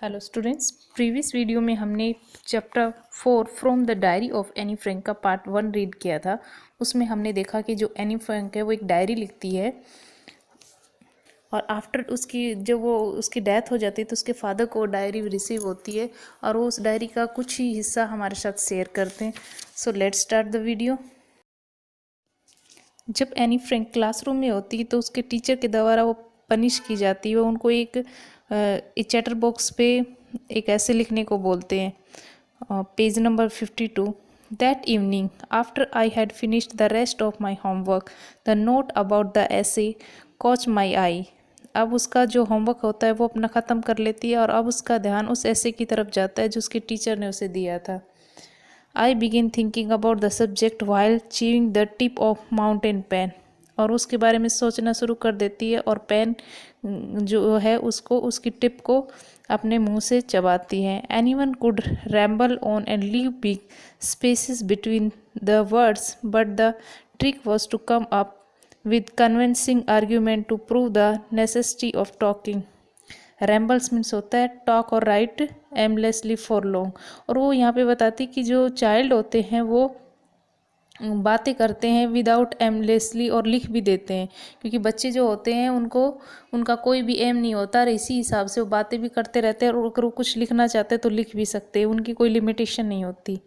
Hello students, previous video में हमने chapter 4 from the diary of Anne Frank का part 1 read किया था। उसमें हमने देखा कि जो एनी फ्रैंक है वो एक डायरी लिखती है और आफ्टर उसकी जब वो उसकी डेथ हो जाती है तो उसके फादर को डायरी रिसीव होती है और वो उस डायरी का कुछ ही हिस्सा हमारे साथ शेयर करते हैं। So let's start the video. जब एनी फ्रैंक क्लासरूम में होती है तो उसके टीचर के द्वारा वो पनिश की जाती है। वो उनको एक चैटर बॉक्स पे एक ऐसे लिखने को बोलते हैं। Page number 52। That evening after I had finished the rest of my homework the note about the ऐसे कॉच माई आई। अब उसका जो होमवर्क होता है वो अपना ख़त्म कर लेती है और अब उसका ध्यान उस ऐसे की तरफ जाता है जो उसके टीचर ने उसे दिया था। I begin thinking about the subject while chewing the tip of mountain pen. और उसके बारे में सोचना शुरू कर देती है और पेन जो है उसको उसकी टिप को अपने मुंह से चबाती है। Any one could ramble on and leave big spaces between the words but the trick was to come up with convincing argument to prove the necessity of talking। Rambles means होता है talk और right aimlessly for long. और वो यहाँ पे बताती कि जो चाइल्ड होते हैं वो बातें करते हैं विदाउट एमलेसली और लिख भी देते हैं, क्योंकि बच्चे जो होते हैं उनको उनका कोई भी एम नहीं होता और इसी हिसाब से वो बातें भी करते रहते हैं और अगर वो कुछ लिखना चाहते हैं तो लिख भी सकते हैं, उनकी कोई लिमिटेशन नहीं होती।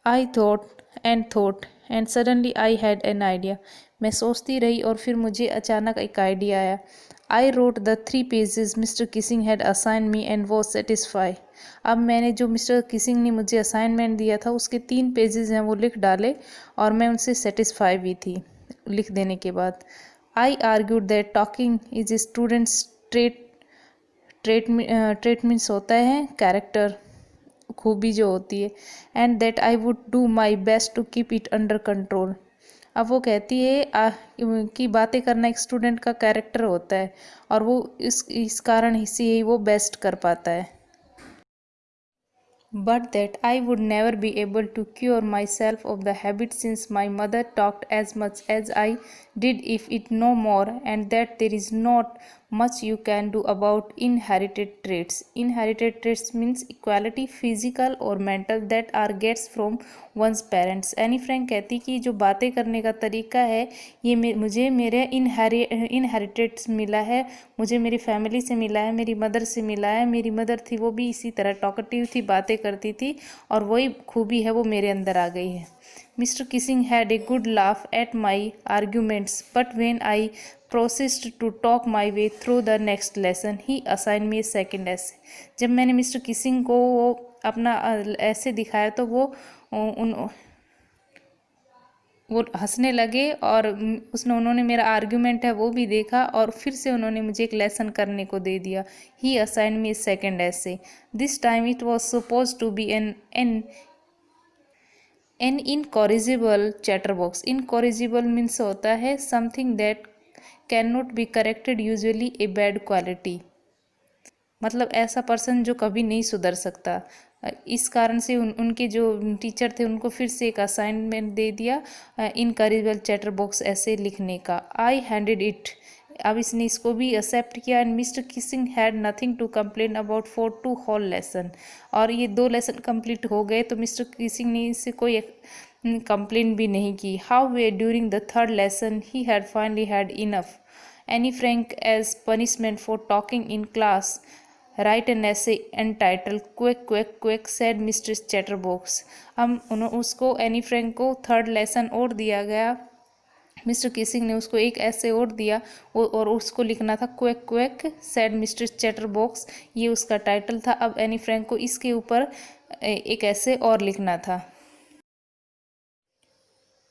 I thought and suddenly I had an idea. मैं सोचती रही और फिर मुझे अचानक एक आइडिया आया। I wrote the 3 pages mister Keesing had assign me and was satisfy. अब मैंने जो मिस्टर किसिंग ने मुझे असाइनमेंट दिया था उसके 3 पेजेस हैं वो लिख डाले और मैं उनसे सेटिस्फाई भी थी लिख देने के बाद। I argued that talking is a student's trait means होता है कैरेक्टर, खूबी जो होती है। And that I would do my best to keep it under control. अब वो कहती है कि बातें करना एक स्टूडेंट का कैरेक्टर होता है और वो इस कारण से ही वो बेस्ट कर पाता है। But that I would never be able to cure myself of the habit since my mother talked as much as I did if it no more, and that there is not much you can do about inherited traits. Inherited traits means equality physical or mental that are gets from one's parents। Anne Frank कहती कि जो बातें करने का तरीका है ये मुझे मेरे इनहेरिटेड मिला है, मुझे मेरी फैमिली से मिला है, मेरी मदर से मिला है। मेरी मदर थी वो भी इसी तरह टॉकेटिव थी, बातें करती थी और वही खूबी है वो मेरे अंदर आ गई है। Mister Keesing had a good laugh at my arguments but when I processed to talk my way through the next lesson he assign me a second essay. जब मैंने मिस्टर किसिंग को वो अपना ऐसे दिखाया तो वो हंसने लगे और उन्होंने मेरा आर्ग्यूमेंट है वो भी देखा और फिर से उन्होंने मुझे एक लेसन करने को दे दिया। He assign me second essay. This time it was suppose to be an incorrigible chatterbox. Incorrigible means होता है something that can not be corrected, usually a bad quality. मतलब ऐसा पर्सन जो कभी नहीं सुधर सकता। इस कारण से उनके जो टीचर थे उनको फिर से एक असाइनमेंट दे दिया इनकरेजिबल चैटर बॉक्स ऐसे लिखने का। I handed it. अब इसने इसको भी एक्सेप्ट किया and Mr Keesing had nothing to complain about for 2 whole lesson. और ये 2 लेसन कंप्लीट हो गए तो मिस्टर किसिंग ने इससे कोई कंप्लेन भी नहीं की। However during the 3rd lesson he had finally had enough. Any frank as punishment for talking in class write an essay entitled quick quick quick said mister chatterbox. हम उसको any Frank को 3rd lesson और दिया गया। Mister Keesing ने उसको एक ऐसे और दिया और उसको लिखना था quick quick said mister chatterbox, ये उसका टाइटल था। अब एनी फ्रैंक को इसके ऊपर एक ऐसे और लिखना था।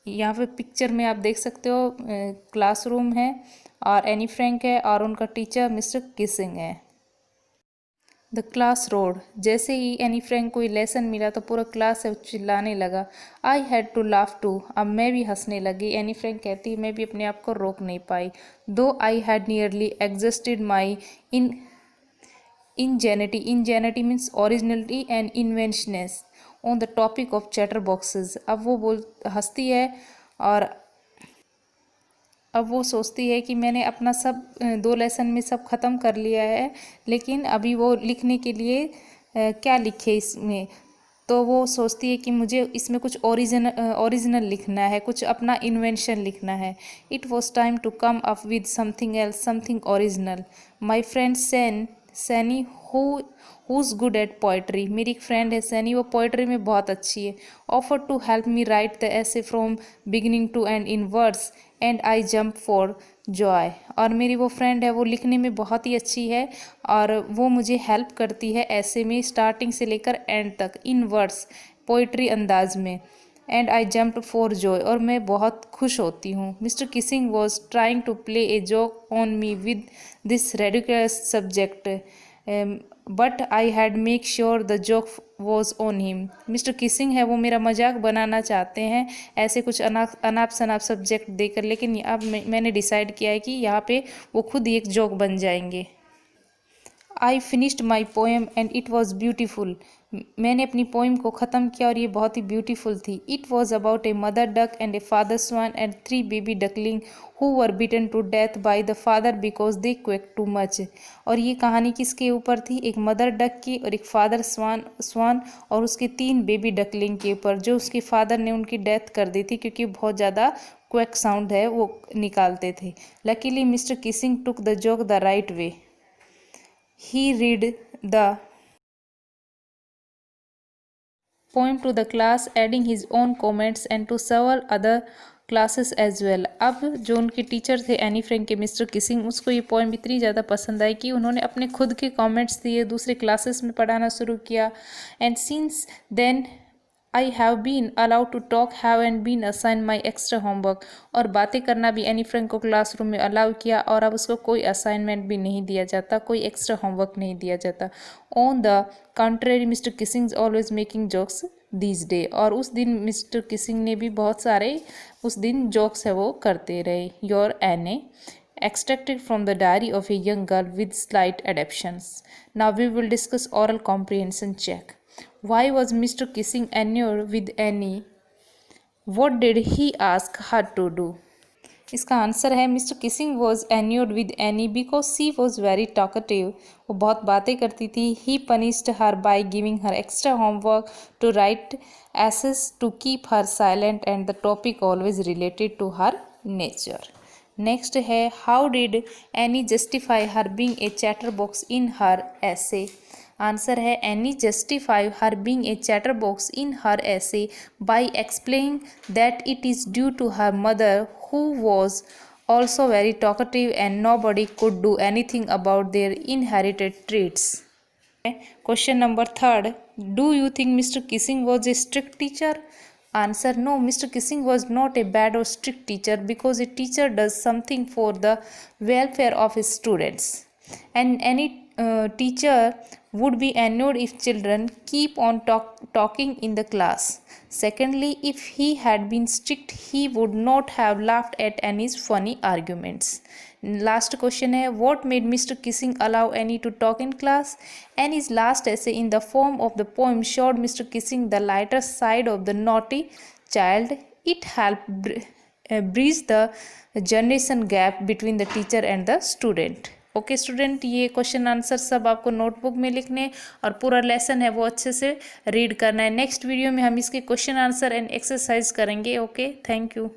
यहाँ पे पिक्चर में आप देख सकते हो क्लासरूम है और एनी फ्रैंक है और उनका टीचर मिस्टर किसिंग है। The class roared. जैसे ही एनी फ्रैंक को लेसन मिला तो पूरा क्लास से चिल्लाने लगा। I had to laugh too. अब मैं भी हंसने लगी। एनी फ्रैंक कहती मैं भी अपने आप को रोक नहीं पाई। Though I had nearly exhausted my ingenuity means originality and inventiveness on the topic of chatterboxes. अब वो हंसती है और अब वो सोचती है कि मैंने अपना सब 2 लेसन में सब ख़त्म कर लिया है, लेकिन अभी वो लिखने के लिए क्या लिखे इसमें। तो वो सोचती है कि मुझे इसमें कुछ ओरिजिनल लिखना है, कुछ अपना इन्वेंशन लिखना है। It was time to come up with something else, something original. My friend Sanne who's good at poetry, मेरी एक फ्रेंड है सैनी, वो पोइट्री में बहुत अच्छी है। Offer to help me write the essay from beginning to end in words and I jump for joy. और मेरी वो फ्रेंड है, वो लिखने में बहुत ही अच्छी है और वो मुझे हेल्प करती है ऐसे में स्टार्टिंग से लेकर एंड तक इन वर्ड्स, पोइट्री अंदाज में। And I jumped for joy, और मैं बहुत खुश होती हूँ। Mr kissing was trying to play a joke on me with this ridiculous subject, but I had make sure the joke was on him. Mr Keesing है, वो मेरा मजाक बनाना चाहते हैं ऐसे कुछ अनाप शनाप सब्जेक्ट देकर, लेकिन अब मैंने डिसाइड किया है कि यहाँ पे वो खुद ही एक जोक बन जाएंगे। I finished my poem and it was beautiful, मैंने अपनी पोइम को ख़त्म किया और ये बहुत ही ब्यूटीफुल थी। It was about a mother duck and a father swan and 3 baby duckling who were beaten to death by the father because they quack too much. और ये कहानी किसके ऊपर थी? एक मदर डक की और एक फादर स्वान और उसके 3 बेबी डकलिंग के ऊपर, जो उसके फादर ने उनकी डेथ कर दी थी क्योंकि बहुत ज़्यादा क्वेक साउंड है वो निकालते थे। Luckily mister Keesing took the joke the right way. He read the poem to the class, adding his own comments and to several other classes as well. अब जो उनके टीचर थे एनी फ्रैंक के mister Keesing, उसको ये poem इतनी ज़्यादा पसंद आई कि उन्होंने अपने खुद के कमेंट्स दिए, दूसरे क्लासेस में पढ़ाना शुरू किया। And since then I have been allowed to talk, have and been assign my extra homework. और बातें करना भी एनी फ्रैंक को क्लासरूम में अलाउ किया और अब उसको कोई असाइनमेंट भी नहीं दिया जाता, कोई एक्स्ट्रा होमवर्क नहीं दिया जाता। On the contrary mister Keesing always making jokes this day. और उस दिन मिस्टर किसिंग ने भी बहुत सारे उस दिन जोक्स है वो करते रहे। Your an a extracted from the diary of a young girl with slight adaptations. Now we will discuss oral comprehension check. Why was Mr. Kissing annoyed with Annie? What did he ask her to do? इसका answer है mister Keesing was annoyed with Annie because she was very talkative. वो बहुत बातें करती थी। He punished her by giving her extra homework to write essays to keep her silent and the topic always related to her nature. Next है how did Annie justify her being a chatterbox in her essay. Answer है Annie justify her being a chatterbox in her ऐसे by explaining that it is due to her mother who was also very talkative and nobody could do anything about their inherited traits. Question number 3. Do you think Mr. Kissing was a strict teacher? Answer: no, Mr. Kissing was not a bad or strict teacher because a teacher does something for the welfare of his students. And any teacher would be annoyed if children keep on talking in the class. Secondly, if he had been strict, he would not have laughed at Annie's funny arguments. Last question है what made Mr. Kissing allow Annie to talk in class? Annie's last essay in the form of the poem showed Mr. Kissing the lighter side of the naughty child. It helped bridge the generation gap between the teacher and the student. Okay student, ये question answer सब आपको notebook में लिखने और पूरा lesson है वो अच्छे से रीड करना है। नेक्स्ट वीडियो में हम इसके क्वेश्चन आंसर एंड एक्सरसाइज करेंगे। Okay, thank you.